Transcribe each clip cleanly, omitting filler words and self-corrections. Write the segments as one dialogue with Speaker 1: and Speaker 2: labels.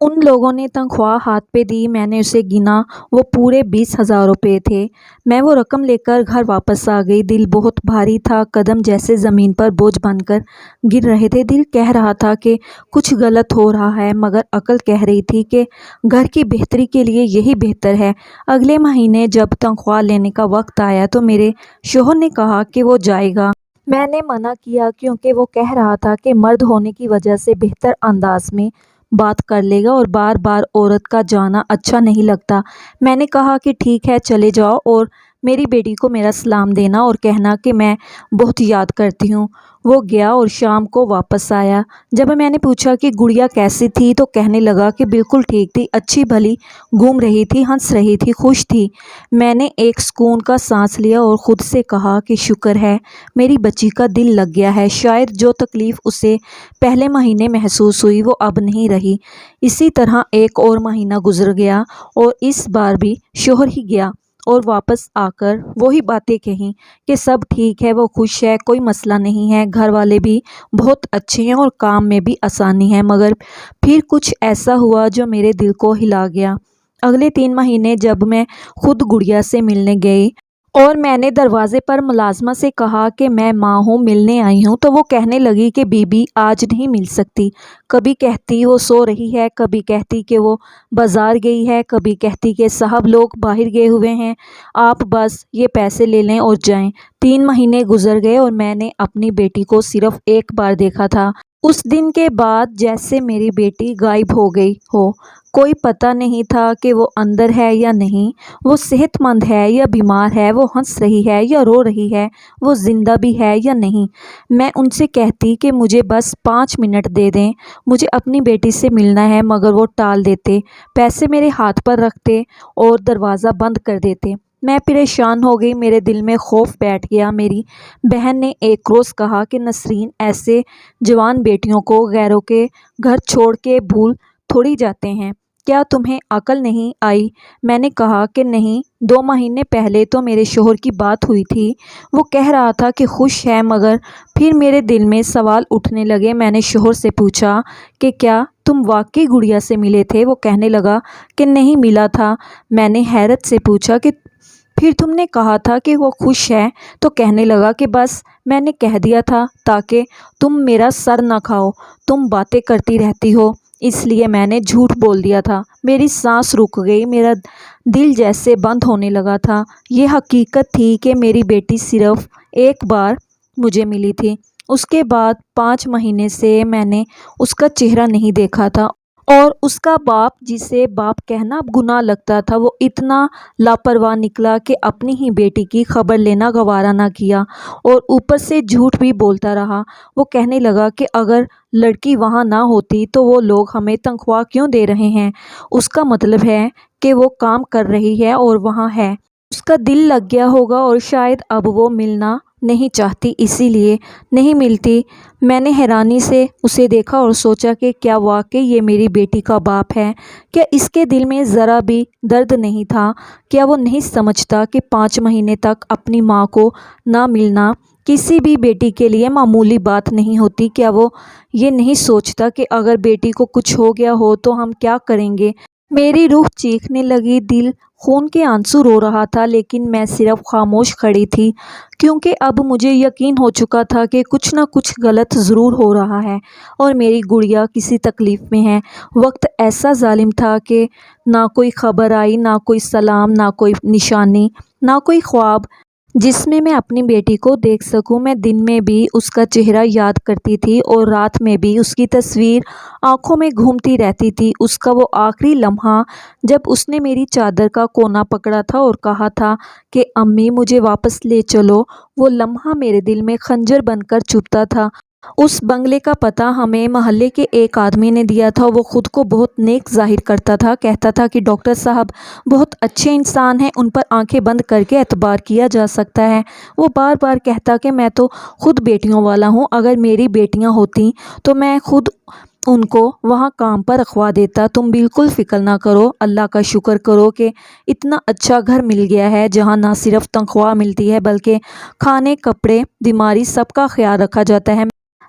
Speaker 1: ان لوگوں نے تنخواہ ہاتھ پہ دی۔ میں نے اسے گنا، وہ پورے 20,000 روپے تھے۔ میں وہ رقم لے کر گھر واپس آ گئی۔ دل بہت بھاری تھا، قدم جیسے زمین پر بوجھ بن کر گر رہے تھے۔ دل کہہ رہا تھا کہ کچھ غلط ہو رہا ہے، مگر عقل کہہ رہی تھی کہ گھر کی بہتری کے لیے یہی بہتر ہے۔ اگلے مہینے جب تنخواہ لینے کا وقت آیا تو میرے شوہر نے کہا کہ وہ جائے گا۔ میں نے منع کیا کیونکہ وہ کہہ رہا تھا کہ مرد ہونے کی وجہ سے بہتر انداز میں بات کر لے گا اور بار بار عورت کا جانا اچھا نہیں لگتا۔ میں نے کہا کہ ٹھیک ہے، چلے جاؤ اور میری بیٹی کو میرا سلام دینا اور کہنا کہ میں بہت یاد کرتی ہوں۔ وہ گیا اور شام کو واپس آیا۔ جب میں نے پوچھا کہ گڑیا کیسی تھی تو کہنے لگا کہ بالکل ٹھیک تھی، اچھی بھلی گھوم رہی تھی، ہنس رہی تھی، خوش تھی۔ میں نے ایک سکون کا سانس لیا اور خود سے کہا کہ شکر ہے میری بچی کا دل لگ گیا ہے۔ شاید جو تکلیف اسے پہلے مہینے محسوس ہوئی وہ اب نہیں رہی۔ اسی طرح ایک اور مہینہ گزر گیا اور اس بار بھی شوہر ہی گیا اور واپس آ کر وہی باتیں کہیں کہ سب ٹھیک ہے، وہ خوش ہے، کوئی مسئلہ نہیں ہے، گھر والے بھی بہت اچھے ہیں اور کام میں بھی آسانی ہے۔ مگر پھر کچھ ایسا ہوا جو میرے دل کو ہلا گیا۔ اگلے 3 مہینے جب میں خود گڑیا سے ملنے گئی اور میں نے دروازے پر ملازمہ سے کہا کہ میں ماں ہوں، ملنے آئی ہوں، تو وہ کہنے لگی کہ بی بی آج نہیں مل سکتی۔ کبھی کہتی وہ سو رہی ہے، کبھی کہتی کہ وہ بازار گئی ہے، کبھی کہتی کہ صاحب لوگ باہر گئے ہوئے ہیں، آپ بس یہ پیسے لے لیں اور جائیں۔ 3 مہینے گزر گئے اور میں نے اپنی بیٹی کو صرف ایک بار دیکھا تھا۔ اس دن کے بعد جیسے میری بیٹی غائب ہو گئی ہو۔ کوئی پتہ نہیں تھا کہ وہ اندر ہے یا نہیں، وہ صحت مند ہے یا بیمار ہے، وہ ہنس رہی ہے یا رو رہی ہے، وہ زندہ بھی ہے یا نہیں۔ میں ان سے کہتی کہ مجھے بس 5 منٹ دے دیں، مجھے اپنی بیٹی سے ملنا ہے، مگر وہ ٹال دیتے، پیسے میرے ہاتھ پر رکھتے اور دروازہ بند کر دیتے۔ میں پریشان ہو گئی، میرے دل میں خوف بیٹھ گیا۔ میری بہن نے ایک روز کہا کہ نسرین، ایسے جوان بیٹیوں کو غیروں کے گھر چھوڑ کے بھول تھوڑی جاتے ہیں، کیا تمہیں عقل نہیں آئی؟ میں نے کہا کہ نہیں، 2 مہینے پہلے تو میرے شوہر کی بات ہوئی تھی، وہ کہہ رہا تھا کہ خوش ہے، مگر پھر میرے دل میں سوال اٹھنے لگے۔ میں نے شوہر سے پوچھا کہ کیا تم واقعی گڑیا سے ملے تھے؟ وہ کہنے لگا کہ نہیں ملا تھا۔ میں نے حیرت سے پوچھا کہ پھر تم نے کہا تھا کہ وہ خوش ہے؟ تو کہنے لگا کہ بس میں نے کہہ دیا تھا تاکہ تم میرا سر نہ کھاؤ، تم باتیں کرتی رہتی ہو، اس لیے میں نے جھوٹ بول دیا تھا۔ میری سانس رک گئی، میرا دل جیسے بند ہونے لگا تھا۔ یہ حقیقت تھی کہ میری بیٹی صرف ایک بار مجھے ملی تھی۔ اس کے بعد 5 مہینے سے میں نے اس کا چہرہ نہیں دیکھا تھا اور اس کا باپ، جسے باپ کہنا گناہ لگتا تھا، وہ اتنا لاپرواہ نکلا کہ اپنی ہی بیٹی کی خبر لینا گوارا نہ کیا اور اوپر سے جھوٹ بھی بولتا رہا۔ وہ کہنے لگا کہ اگر لڑکی وہاں نہ ہوتی تو وہ لوگ ہمیں تنخواہ کیوں دے رہے ہیں؟ اس کا مطلب ہے کہ وہ کام کر رہی ہے اور وہاں ہے۔ اس کا دل لگ گیا ہوگا اور شاید اب وہ ملنا نہیں چاہتی، اسی لیے نہیں ملتی۔ میں نے حیرانی سے اسے دیکھا اور سوچا کہ کیا واقعی یہ میری بیٹی کا باپ ہے؟ کیا اس کے دل میں ذرا بھی درد نہیں تھا؟ کیا وہ نہیں سمجھتا کہ 5 مہینے تک اپنی ماں کو نہ ملنا کسی بھی بیٹی کے لیے معمولی بات نہیں ہوتی؟ کیا وہ یہ نہیں سوچتا کہ اگر بیٹی کو کچھ ہو گیا ہو تو ہم کیا کریں گے؟ میری روح چیخنے لگی، دل خون کے آنسو رو رہا تھا، لیکن میں صرف خاموش کھڑی تھی، کیونکہ اب مجھے یقین ہو چکا تھا کہ کچھ نہ کچھ غلط ضرور ہو رہا ہے اور میری گڑیا کسی تکلیف میں ہے۔ وقت ایسا ظالم تھا کہ نہ کوئی خبر آئی، نہ کوئی سلام، نہ کوئی نشانی، نہ کوئی خواب جس میں اپنی بیٹی کو دیکھ سکوں۔ میں دن میں بھی اس کا چہرہ یاد کرتی تھی اور رات میں بھی اس کی تصویر آنکھوں میں گھومتی رہتی تھی۔ اس کا وہ آخری لمحہ جب اس نے میری چادر کا کونا پکڑا تھا اور کہا تھا کہ امی مجھے واپس لے چلو، وہ لمحہ میرے دل میں خنجر بن کر چبھتا تھا۔ اس بنگلے کا پتہ ہمیں محلے کے ایک آدمی نے دیا تھا۔ وہ خود کو بہت نیک ظاہر کرتا تھا، کہتا تھا کہ ڈاکٹر صاحب بہت اچھے انسان ہیں، ان پر آنکھیں بند کر کے اعتبار کیا جا سکتا ہے۔ وہ بار بار کہتا کہ میں تو خود بیٹیوں والا ہوں، اگر میری بیٹیاں ہوتیں تو میں خود ان کو وہاں کام پر رکھوا دیتا۔ تم بالکل فکر نہ کرو، اللہ کا شکر کرو کہ اتنا اچھا گھر مل گیا ہے جہاں نہ صرف تنخواہ ملتی ہے بلکہ کھانے، کپڑے، بیماری، سب کا خیال رکھا جاتا ہے۔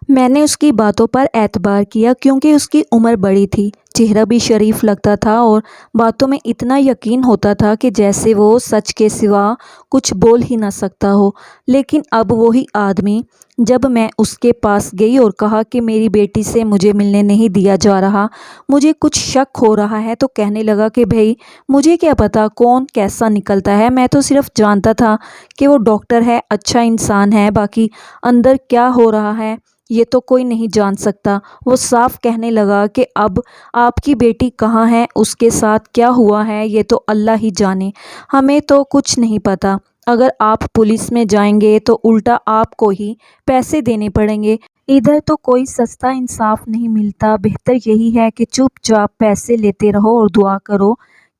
Speaker 1: میں نے اس کی باتوں پر اعتبار کیا کیونکہ اس کی عمر بڑی تھی، چہرہ بھی شریف لگتا تھا اور باتوں میں اتنا یقین ہوتا تھا کہ جیسے وہ سچ کے سوا کچھ بول ہی نہ سکتا ہو۔ لیکن اب وہی آدمی جب میں اس کے پاس گئی اور کہا کہ میری بیٹی سے مجھے ملنے نہیں دیا جا رہا، مجھے کچھ شک ہو رہا ہے، تو کہنے لگا کہ بھئی مجھے کیا پتا کون کیسا نکلتا ہے، میں تو صرف جانتا تھا کہ وہ ڈاکٹر ہے، اچھا انسان ہے، باقی اندر کیا ہو رہا ہے یہ تو کوئی نہیں جان سکتا۔ وہ صاف کہنے لگا کہ اب آپ کی بیٹی کہاں ہے، اس کے ساتھ کیا ہوا ہے یہ تو اللہ ہی جانے، ہمیں تو کچھ نہیں پتا۔ اگر آپ پولیس میں جائیں گے تو الٹا آپ کو ہی پیسے دینے پڑیں گے، ادھر تو کوئی سستا انصاف نہیں ملتا، بہتر یہی ہے کہ چپ چاپ پیسے لیتے رہو اور دعا کرو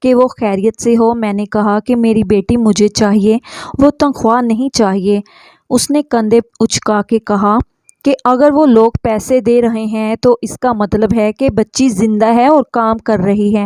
Speaker 1: کہ وہ خیریت سے ہو۔ میں نے کہا کہ میری بیٹی مجھے چاہیے، وہ تنخواہ نہیں چاہیے۔ اس نے کندھے اچکا کے کہا کہ اگر وہ لوگ پیسے دے رہے ہیں تو اس کا مطلب ہے کہ بچی زندہ ہے اور کام کر رہی ہے۔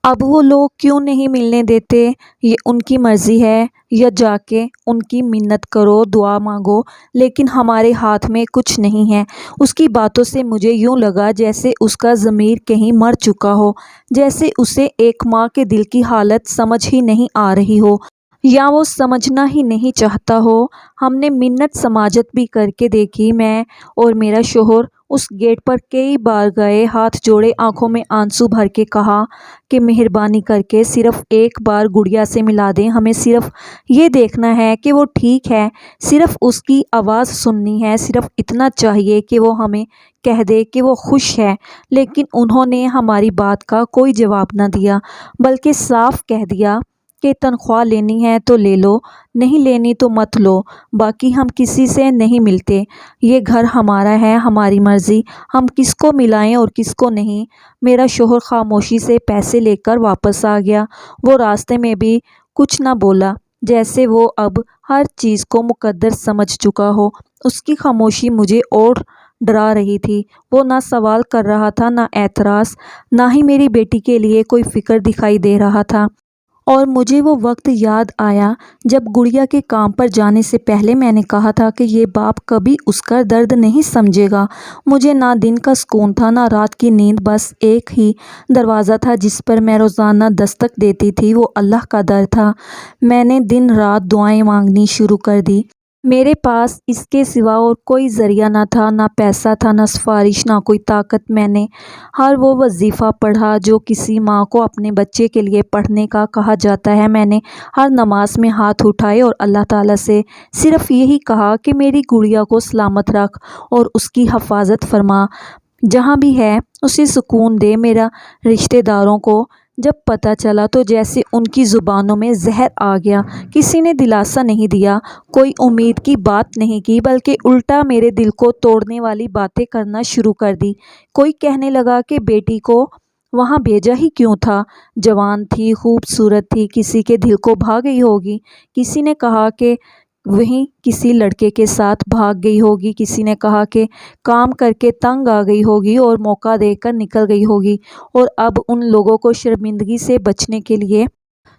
Speaker 1: اب وہ لوگ کیوں نہیں ملنے دیتے، یہ ان کی مرضی ہے، یا جا کے ان کی منت کرو، دعا مانگو، لیکن ہمارے ہاتھ میں کچھ نہیں ہے۔ اس کی باتوں سے مجھے یوں لگا جیسے اس کا ضمیر کہیں مر چکا ہو، جیسے اسے ایک ماں کے دل کی حالت سمجھ ہی نہیں آ رہی ہو، یا وہ سمجھنا ہی نہیں چاہتا ہو۔ ہم نے منت سماجت بھی کر کے دیکھی، میں اور میرا شوہر اس گیٹ پر کئی بار گئے، ہاتھ جوڑے، آنکھوں میں آنسو بھر کے کہا کہ مہربانی کر کے صرف ایک بار گڑیا سے ملا دیں، ہمیں صرف یہ دیکھنا ہے کہ وہ ٹھیک ہے، صرف اس کی آواز سننی ہے، صرف اتنا چاہیے کہ وہ ہمیں کہہ دے کہ وہ خوش ہے۔ لیکن انہوں نے ہماری بات کا کوئی جواب نہ دیا، بلکہ صاف کہہ دیا کہ تنخواہ لینی ہے تو لے لو، نہیں لینی تو مت لو، باقی ہم کسی سے نہیں ملتے، یہ گھر ہمارا ہے، ہماری مرضی، ہم کس کو ملائیں اور کس کو نہیں۔ میرا شوہر خاموشی سے پیسے لے کر واپس آ گیا، وہ راستے میں بھی کچھ نہ بولا، جیسے وہ اب ہر چیز کو مقدر سمجھ چکا ہو۔ اس کی خاموشی مجھے اور ڈرا رہی تھی، وہ نہ سوال کر رہا تھا، نہ اعتراض، نہ ہی میری بیٹی کے لیے کوئی فکر دکھائی دے رہا تھا۔ اور مجھے وہ وقت یاد آیا جب گڑیا کے کام پر جانے سے پہلے میں نے کہا تھا کہ یہ باپ کبھی اس کا درد نہیں سمجھے گا۔ مجھے نہ دن کا سکون تھا نہ رات کی نیند، بس ایک ہی دروازہ تھا جس پر میں روزانہ دستک دیتی تھی، وہ اللہ کا در تھا۔ میں نے دن رات دعائیں مانگنی شروع کر دی۔ میرے پاس اس کے سوا اور کوئی ذریعہ نہ تھا، نہ پیسہ تھا، نہ سفارش، نہ کوئی طاقت۔ میں نے ہر وہ وظیفہ پڑھا جو کسی ماں کو اپنے بچے کے لیے پڑھنے کا کہا جاتا ہے، میں نے ہر نماز میں ہاتھ اٹھائے اور اللہ تعالیٰ سے صرف یہی کہا کہ میری گڑیا کو سلامت رکھ اور اس کی حفاظت فرما، جہاں بھی ہے اسے سکون دے۔ میرا رشتہ داروں کو جب پتہ چلا تو جیسے ان کی زبانوں میں زہر آ گیا، کسی نے دلاسا نہیں دیا، کوئی امید کی بات نہیں کی، بلکہ الٹا میرے دل کو توڑنے والی باتیں کرنا شروع کر دی۔ کوئی کہنے لگا کہ بیٹی کو وہاں بھیجا ہی کیوں تھا، جوان تھی، خوبصورت تھی، کسی کے دل کو بھا گئی ہوگی۔ کسی نے کہا کہ وہیں کسی لڑکے کے ساتھ بھاگ گئی ہوگی، کسی نے کہا کہ کام کر کے تنگ آ گئی ہوگی اور موقع دے کر نکل گئی ہوگی، اور اب ان لوگوں کو شرمندگی سے بچنے کے لیے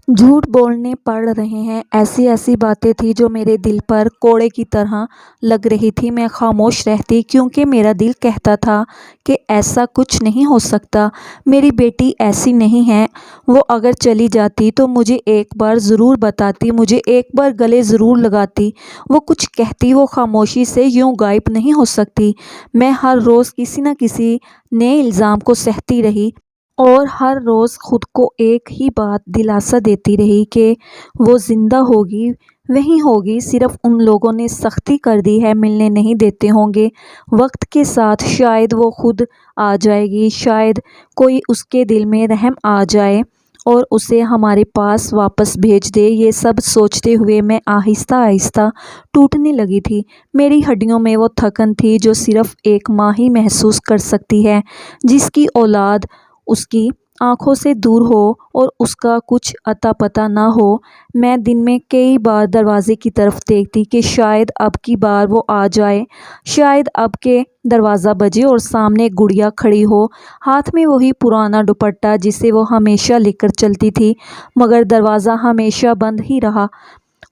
Speaker 1: جھوٹ بولنے پڑ رہے ہیں۔ ایسی ایسی باتیں تھیں جو میرے دل پر کوڑے کی طرح لگ رہی تھی۔ میں خاموش رہتی کیونکہ میرا دل کہتا تھا کہ ایسا کچھ نہیں ہو سکتا، میری بیٹی ایسی نہیں ہے، وہ اگر چلی جاتی تو مجھے ایک بار ضرور بتاتی، مجھے ایک بار گلے ضرور لگاتی، وہ کچھ کہتی، وہ خاموشی سے یوں غائب نہیں ہو سکتی۔ میں ہر روز کسی نہ کسی نئے الزام کو سہتی رہی اور ہر روز خود کو ایک ہی بات دلاسا دیتی رہی کہ وہ زندہ ہوگی، وہیں ہوگی، صرف ان لوگوں نے سختی کر دی ہے، ملنے نہیں دیتے ہوں گے۔ وقت کے ساتھ شاید وہ خود آ جائے گی، شاید کوئی اس کے دل میں رحم آ جائے اور اسے ہمارے پاس واپس بھیج دے۔ یہ سب سوچتے ہوئے میں آہستہ آہستہ ٹوٹنے لگی تھی۔ میری ہڈیوں میں وہ تھکن تھی جو صرف ایک ماں ہی محسوس کر سکتی ہے، جس کی اولاد اس کی آنکھوں سے دور ہو اور اس کا کچھ اتا پتہ نہ ہو۔ میں دن میں کئی بار دروازے کی طرف دیکھتی کہ شاید اب کی بار وہ آ جائے، شاید اب کے دروازہ بجے اور سامنے گڑیا کھڑی ہو، ہاتھ میں وہی پرانا دوپٹہ جسے وہ ہمیشہ لے کر چلتی تھی، مگر دروازہ ہمیشہ بند ہی رہا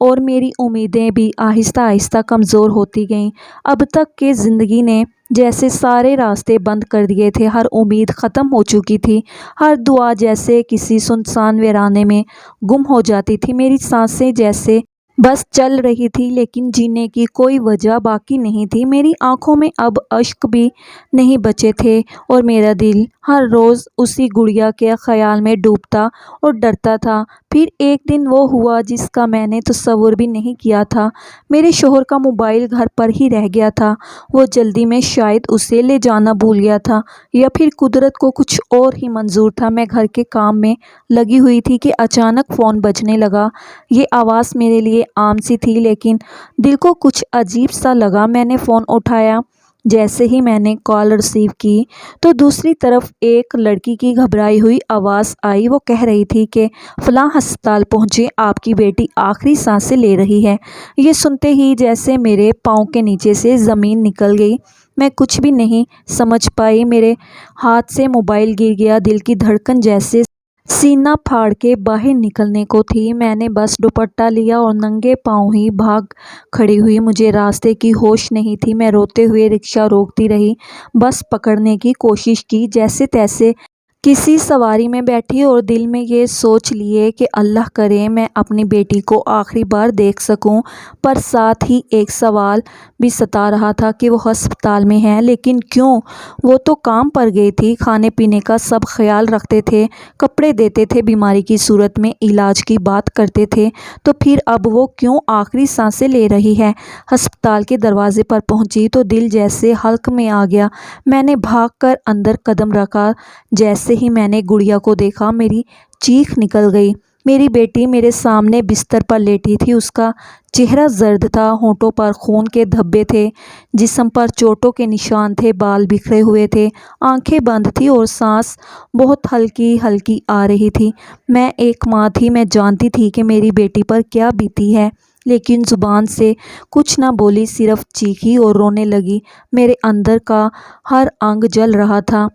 Speaker 1: اور میری امیدیں بھی آہستہ آہستہ کمزور ہوتی گئیں۔ اب تک کہ زندگی نے جیسے سارے راستے بند کر دیے تھے، ہر امید ختم ہو چکی تھی، ہر دعا جیسے کسی سنسان ویرانے میں گم ہو جاتی تھی۔ میری سانسیں جیسے بس چل رہی تھی لیکن جینے کی کوئی وجہ باقی نہیں تھی۔ میری آنکھوں میں اب اشک بھی نہیں بچے تھے اور میرا دل ہر روز اسی گڑیا کے خیال میں ڈوبتا اور ڈرتا تھا۔ پھر ایک دن وہ ہوا جس کا میں نے تصور بھی نہیں کیا تھا۔ میرے شوہر کا موبائل گھر پر ہی رہ گیا تھا۔ وہ جلدی میں شاید اسے لے جانا بھول گیا تھا یا پھر قدرت کو کچھ اور ہی منظور تھا۔ میں گھر کے کام میں لگی ہوئی تھی کہ اچانک فون بجنے لگا۔ یہ آواز میرے لیے عام سی تھی لیکن دل کو کچھ عجیب سا لگا۔ میں نے فون اٹھایا۔ جیسے ہی میں نے کال ریسیو کی تو دوسری طرف ایک لڑکی کی گھبرائی ہوئی آواز آئی۔ وہ کہہ رہی تھی کہ فلاں ہسپتال پہنچے، آپ کی بیٹی آخری سانسیں لے رہی ہے۔ یہ سنتے ہی جیسے میرے پاؤں کے نیچے سے زمین نکل گئی۔ میں کچھ بھی نہیں سمجھ پائی۔ میرے ہاتھ سے موبائل گر گیا۔ دل کی دھڑکن جیسے سینہ پھاڑ کے باہر نکلنے کو تھی۔ میں نے بس دوپٹہ لیا اور ننگے پاؤں ہی بھاگ کھڑی ہوئی۔ مجھے راستے کی ہوش نہیں تھی۔ میں روتے ہوئے رکشہ روکتی رہی، بس پکڑنے کی کوشش کی، جیسے تیسے کسی سواری میں بیٹھی اور دل میں یہ سوچ لیے کہ اللہ کرے میں اپنی بیٹی کو آخری بار دیکھ سکوں۔ پر ساتھ ہی ایک سوال بھی ستا رہا تھا کہ وہ ہسپتال میں ہے لیکن کیوں؟ وہ تو کام پر گئی تھی، کھانے پینے کا سب خیال رکھتے تھے، کپڑے دیتے تھے، بیماری کی صورت میں علاج کی بات کرتے تھے، تو پھر اب وہ کیوں آخری سانسیں لے رہی ہے؟ ہسپتال کے دروازے پر پہنچی تو دل جیسے حلق میں آ گیا۔ میں نے بھاگ کر اندر قدم رکھا۔ جیسے ہی میں نے گڑیا کو دیکھا میری چیخ نکل گئی۔ میری بیٹی میرے سامنے بستر پر لیٹی تھی۔ اس کا چہرہ زرد تھا، ہونٹوں پر خون کے دھبے تھے، جسم پر چوٹوں کے نشان تھے، بال بکھرے ہوئے تھے، آنکھیں بند تھیں اور سانس بہت ہلکی ہلکی آ رہی تھی۔ میں ایک ماں تھی، میں جانتی تھی کہ میری بیٹی پر کیا بیتی ہے، لیکن زبان سے کچھ نہ بولی، صرف چیخی اور رونے لگی۔ میرے اندر کا ہر انگ جل رہا تھا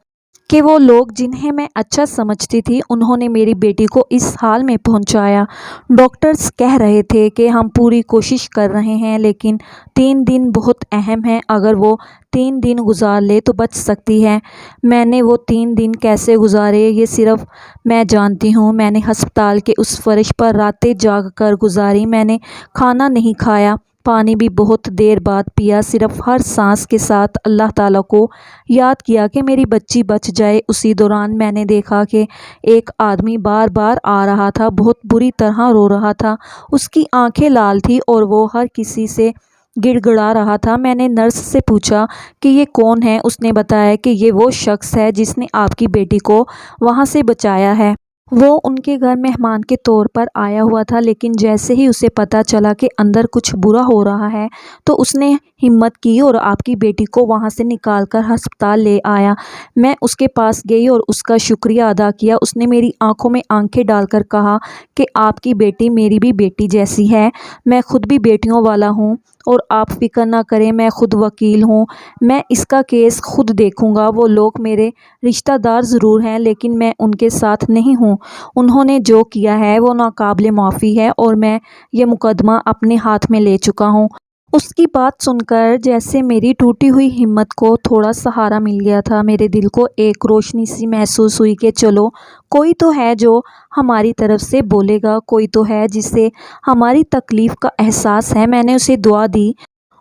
Speaker 1: کہ وہ لوگ جنہیں میں اچھا سمجھتی تھی انہوں نے میری بیٹی کو اس حال میں پہنچایا۔ ڈاکٹرز کہہ رہے تھے کہ ہم پوری کوشش کر رہے ہیں لیکن 3 دن بہت اہم ہیں، اگر وہ 3 دن گزار لے تو بچ سکتی ہے۔ میں نے وہ 3 دن کیسے گزارے یہ صرف میں جانتی ہوں۔ میں نے ہسپتال کے اس فرش پر راتیں جاگ کر گزاری۔ میں نے کھانا نہیں کھایا، پانی بھی بہت دیر بعد پیا، صرف ہر سانس کے ساتھ اللہ تعالیٰ کو یاد کیا کہ میری بچی بچ جائے۔ اسی دوران میں نے دیکھا کہ ایک آدمی بار بار آ رہا تھا، بہت بری طرح رو رہا تھا، اس کی آنکھیں لال تھیں اور وہ ہر کسی سے گڑ گڑا رہا تھا۔ میں نے نرس سے پوچھا کہ یہ کون ہے؟ اس نے بتایا کہ یہ وہ شخص ہے جس نے آپ کی بیٹی کو وہاں سے بچایا ہے۔ وہ ان کے گھر مہمان کے طور پر آیا ہوا تھا لیکن جیسے ہی اسے پتہ چلا کہ اندر کچھ برا ہو رہا ہے تو اس نے ہمت کی اور آپ کی بیٹی کو وہاں سے نکال کر ہسپتال لے آیا۔ میں اس کے پاس گئی اور اس کا شکریہ ادا کیا۔ اس نے میری آنکھوں میں آنکھیں ڈال کر کہا کہ آپ کی بیٹی میری بھی بیٹی جیسی ہے، میں خود بھی بیٹیوں والا ہوں اور آپ فکر نہ کریں، میں خود وکیل ہوں، میں اس کا کیس خود دیکھوں گا۔ وہ لوگ میرے رشتہ دار ضرور ہیں لیکن میں ان کے ساتھ نہیں ہوں، انہوں نے جو کیا ہے وہ ناقابل معافی ہے اور میں یہ مقدمہ اپنے ہاتھ میں لے چکا ہوں۔ اس کی بات سن کر جیسے میری ٹوٹی ہوئی ہمت کو تھوڑا سہارا مل گیا تھا۔ میرے دل کو ایک روشنی سی محسوس ہوئی کہ چلو کوئی تو ہے جو ہماری طرف سے بولے گا، کوئی تو ہے جسے ہماری تکلیف کا احساس ہے۔ میں نے اسے دعا دی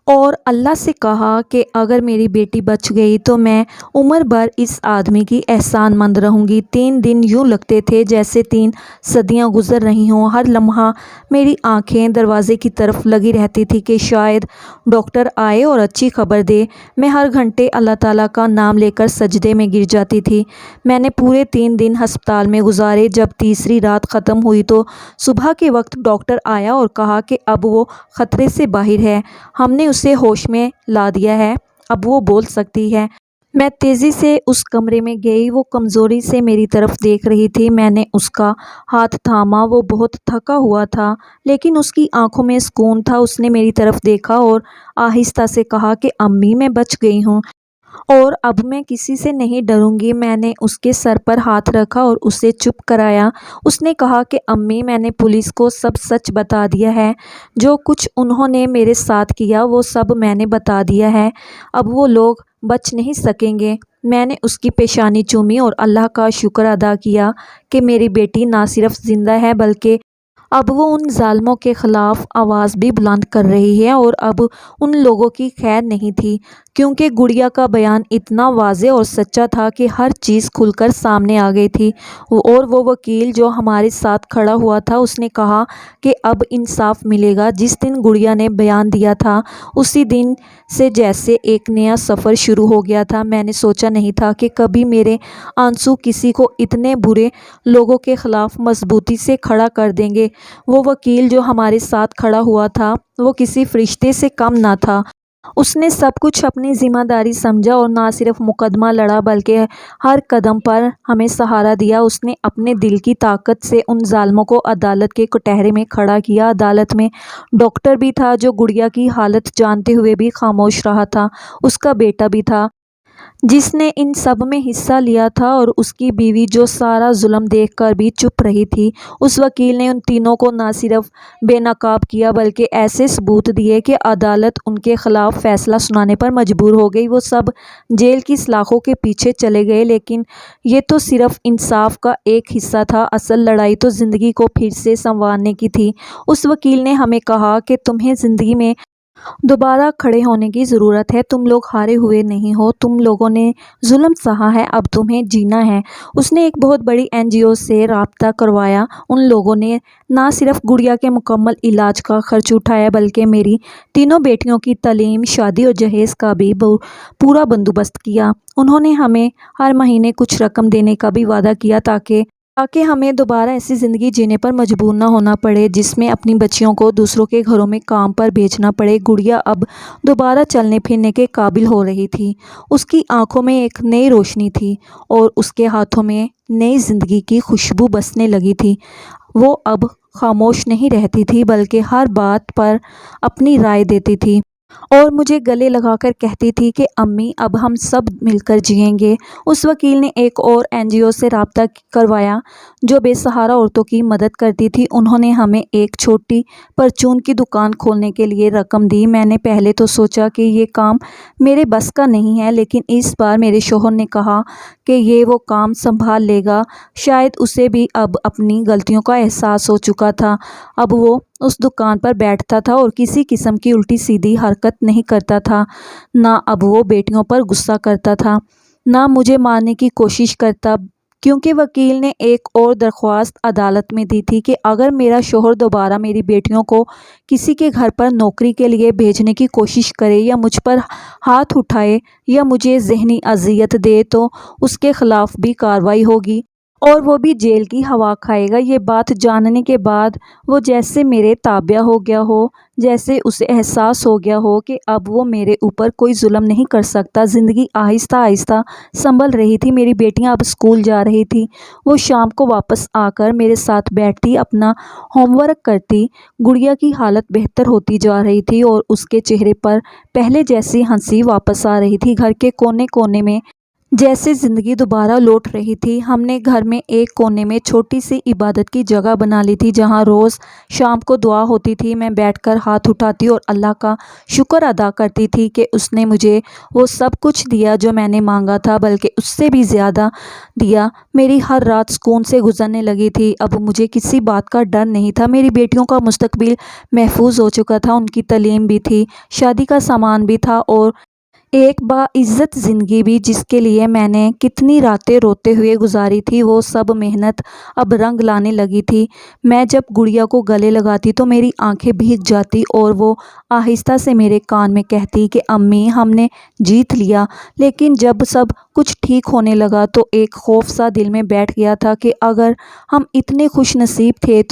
Speaker 1: اور اللہ سے کہا کہ اگر میری بیٹی بچ گئی تو میں عمر بھر اس آدمی کی احسان مند رہوں گی۔ 3 دن یوں لگتے تھے جیسے 3 صدیاں گزر رہی ہوں۔ ہر لمحہ میری آنکھیں دروازے کی طرف لگی رہتی تھی کہ شاید ڈاکٹر آئے اور اچھی خبر دے۔ میں ہر گھنٹے اللہ تعالیٰ کا نام لے کر سجدے میں گر جاتی تھی۔ میں نے پورے 3 دن ہسپتال میں گزارے۔ جب تیسری رات ختم ہوئی تو صبح کے وقت ڈاکٹر آیا اور کہا کہ اب وہ خطرے سے باہر ہے، ہم نے اسے ہوش میں لا دیا ہے، اب وہ بول سکتی ہے۔ میں تیزی سے اس کمرے میں گئی۔ وہ کمزوری سے میری طرف دیکھ رہی تھی۔ میں نے اس کا ہاتھ تھاما۔ وہ بہت تھکا ہوا تھا لیکن اس کی آنکھوں میں سکون تھا۔ اس نے میری طرف دیکھا اور آہستہ سے کہا کہ امی میں بچ گئی ہوں اور اب میں کسی سے نہیں ڈروں گی۔ میں نے اس کے سر پر ہاتھ رکھا اور اسے چپ کرایا۔ اس نے کہا کہ امی میں نے پولیس کو سب سچ بتا دیا ہے، جو کچھ انہوں نے میرے ساتھ کیا وہ سب میں نے بتا دیا ہے، اب وہ لوگ بچ نہیں سکیں گے۔ میں نے اس کی پیشانی چومی اور اللہ کا شکر ادا کیا کہ میری بیٹی نہ صرف زندہ ہے بلکہ اب وہ ان ظالموں کے خلاف آواز بھی بلند کر رہی ہے، اور اب ان لوگوں کی خیر نہیں تھی، کیونکہ گڑیا کا بیان اتنا واضح اور سچا تھا کہ ہر چیز کھل کر سامنے آ گئی تھی۔ اور وہ وکیل جو ہمارے ساتھ کھڑا ہوا تھا، اس نے کہا کہ اب انصاف ملے گا۔ جس دن گڑیا نے بیان دیا تھا، اسی دن سے جیسے ایک نیا سفر شروع ہو گیا تھا۔ میں نے سوچا نہیں تھا کہ کبھی میرے آنسو کسی کو اتنے برے لوگوں کے خلاف مضبوطی سے کھڑا کر دیں گے۔ وہ وکیل جو ہمارے ساتھ کھڑا ہوا تھا، وہ کسی فرشتے سے کم نہ تھا۔ اس نے سب کچھ اپنی ذمہ داری سمجھا اور نہ صرف مقدمہ لڑا بلکہ ہر قدم پر ہمیں سہارا دیا۔ اس نے اپنے دل کی طاقت سے ان ظالموں کو عدالت کے کٹہرے میں کھڑا کیا۔ عدالت میں ڈاکٹر بھی تھا جو گڑیا کی حالت جانتے ہوئے بھی خاموش رہا تھا، اس کا بیٹا بھی تھا جس نے ان سب میں حصہ لیا تھا، اور اس کی بیوی جو سارا ظلم دیکھ کر بھی چپ رہی تھی۔ اس وکیل نے ان تینوں کو نہ صرف بے نقاب کیا بلکہ ایسے ثبوت دیے کہ عدالت ان کے خلاف فیصلہ سنانے پر مجبور ہو گئی۔ وہ سب جیل کی سلاخوں کے پیچھے چلے گئے، لیکن یہ تو صرف انصاف کا ایک حصہ تھا۔ اصل لڑائی تو زندگی کو پھر سے سنوارنے کی تھی۔ اس وکیل نے ہمیں کہا کہ تمہیں زندگی میں دوبارہ کھڑے ہونے کی ضرورت ہے۔ تم لوگ ہارے ہوئے نہیں ہو، تم لوگوں نے ظلم سہا ہے، اب تمہیں جینا ہے۔ اس نے ایک بہت بڑی NGO سے رابطہ کروایا۔ ان لوگوں نے نہ صرف گڑیا کے مکمل علاج کا خرچ اٹھایا بلکہ میری تینوں بیٹیوں کی تعلیم، شادی اور جہیز کا بھی پورا بندوبست کیا۔ انہوں نے ہمیں ہر مہینے کچھ رقم دینے کا بھی وعدہ کیا تاکہ ہمیں دوبارہ ایسی زندگی جینے پر مجبور نہ ہونا پڑے جس میں اپنی بچیوں کو دوسروں کے گھروں میں کام پر بھیجنا پڑے۔ گڑیا اب دوبارہ چلنے پھرنے کے قابل ہو رہی تھی۔ اس کی آنکھوں میں ایک نئی روشنی تھی اور اس کے ہاتھوں میں نئی زندگی کی خوشبو بسنے لگی تھی۔ وہ اب خاموش نہیں رہتی تھی بلکہ ہر بات پر اپنی رائے دیتی تھی اور مجھے گلے لگا کر کہتی تھی کہ امی، اب ہم سب مل کر جئیں گے۔ اس وکیل نے ایک اور NGO سے رابطہ کروایا جو بے سہارا عورتوں کی مدد کرتی تھی۔ انہوں نے ہمیں ایک چھوٹی پرچون کی دکان کھولنے کے لیے رقم دی۔ میں نے پہلے تو سوچا کہ یہ کام میرے بس کا نہیں ہے، لیکن اس بار میرے شوہر نے کہا کہ یہ وہ کام سنبھال لے گا۔ شاید اسے بھی اب اپنی غلطیوں کا احساس ہو چکا تھا۔ اب وہ اس دکان پر بیٹھتا تھا اور کسی قسم کی الٹی سیدھی حرکت نہیں کرتا تھا۔ نہ اب وہ بیٹیوں پر غصہ کرتا تھا، نہ مجھے مارنے کی کوشش کرتا، کیونکہ وکیل نے ایک اور درخواست عدالت میں دی تھی کہ اگر میرا شوہر دوبارہ میری بیٹیوں کو کسی کے گھر پر نوکری کے لیے بھیجنے کی کوشش کرے یا مجھ پر ہاتھ اٹھائے یا مجھے ذہنی اذیت دے تو اس کے خلاف بھی کارروائی ہوگی اور وہ بھی جیل کی ہوا کھائے گا۔ یہ بات جاننے کے بعد وہ جیسے میرے تابع ہو گیا ہو، جیسے اسے احساس ہو گیا ہو کہ اب وہ میرے اوپر کوئی ظلم نہیں کر سکتا۔ زندگی آہستہ آہستہ سنبھل رہی تھی۔ میری بیٹیاں اب اسکول جا رہی تھیں۔ وہ شام کو واپس آ کر میرے ساتھ بیٹھتی، اپنا ہوم ورک کرتی۔ گڑیا کی حالت بہتر ہوتی جا رہی تھی اور اس کے چہرے پر پہلے جیسی ہنسی واپس آ رہی تھی۔ گھر کے کونے کونے میں جیسے زندگی دوبارہ لوٹ رہی تھی۔ ہم نے گھر میں ایک کونے میں چھوٹی سی عبادت کی جگہ بنا لی تھی جہاں روز شام کو دعا ہوتی تھی۔ میں بیٹھ کر ہاتھ اٹھاتی اور اللہ کا شکر ادا کرتی تھی کہ اس نے مجھے وہ سب کچھ دیا جو میں نے مانگا تھا، بلکہ اس سے بھی زیادہ دیا۔ میری ہر رات سکون سے گزرنے لگی تھی۔ اب مجھے کسی بات کا ڈر نہیں تھا۔ میری بیٹیوں کا مستقبل محفوظ ہو چکا تھا، ان کی تعلیم بھی تھی، شادی کا سامان بھی تھا اور ایک باعزت زندگی بھی، جس کے لیے میں نے کتنی راتیں روتے ہوئے گزاری تھی۔ وہ سب محنت اب رنگ لانے لگی تھی۔ میں جب گڑیا کو گلے لگاتی تو میری آنکھیں بھیگ جاتی اور وہ آہستہ سے میرے کان میں کہتی کہ امی، ہم نے جیت لیا۔ لیکن جب سب کچھ ٹھیک ہونے لگا تو ایک خوف سا دل میں بیٹھ گیا تھا کہ اگر ہم اتنے خوش نصیب تھے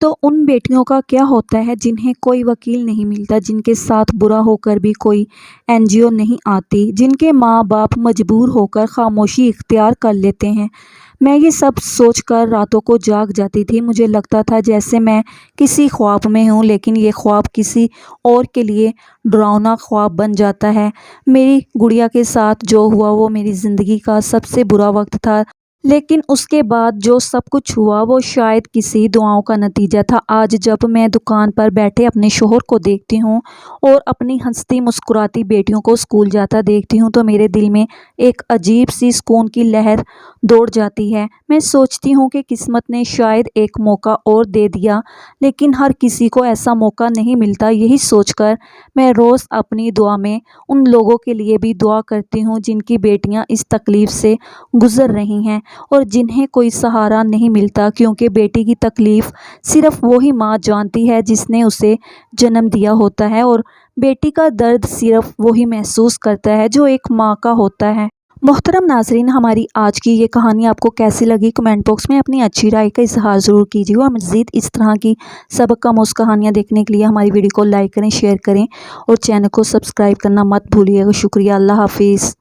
Speaker 1: تو ان بیٹیوں کا کیا ہوتا ہے جنہیں کوئی وکیل نہیں ملتا، جن کے ساتھ برا ہو کر بھی کوئی NGO نہیں آتی، جن کے ماں باپ مجبور ہو کر خاموشی اختیار کر لیتے ہیں۔ میں یہ سب سوچ کر راتوں کو جاگ جاتی تھی۔ مجھے لگتا تھا جیسے میں کسی خواب میں ہوں، لیکن یہ خواب کسی اور کے لیے ڈراؤنا خواب بن جاتا ہے۔ میری گڑیا کے ساتھ جو ہوا وہ میری زندگی کا سب سے برا وقت تھا، لیکن اس کے بعد جو سب کچھ ہوا وہ شاید کسی دعاؤں کا نتیجہ تھا۔ آج جب میں دکان پر بیٹھے اپنے شوہر کو دیکھتی ہوں اور اپنی ہنستی مسکراتی بیٹیوں کو اسکول جاتا دیکھتی ہوں تو میرے دل میں ایک عجیب سی سکون کی لہر دوڑ جاتی ہے۔ میں سوچتی ہوں کہ قسمت نے شاید ایک موقع اور دے دیا، لیکن ہر کسی کو ایسا موقع نہیں ملتا۔ یہی سوچ کر میں روز اپنی دعا میں ان لوگوں کے لیے بھی دعا کرتی ہوں جن کی بیٹیاں اس تکلیف سے گزر رہی ہیں اور جنہیں کوئی سہارا نہیں ملتا، کیونکہ بیٹی کی تکلیف صرف وہی ماں جانتی ہے جس نے اسے جنم دیا ہوتا ہے، اور بیٹی کا درد صرف وہی محسوس کرتا ہے جو ایک ماں کا ہوتا ہے۔ محترم ناظرین، ہماری آج کی یہ کہانی آپ کو کیسی لگی؟ کمنٹ باکس میں اپنی اچھی رائے کا اظہار ضرور کیجیے اور مزید اس طرح کی سبق آموز کہانیاں دیکھنے کے لیے ہماری ویڈیو کو لائک کریں، شیئر کریں اور چینل کو سبسکرائب کرنا مت بھولیے گا۔ شکریہ، اللہ حافظ۔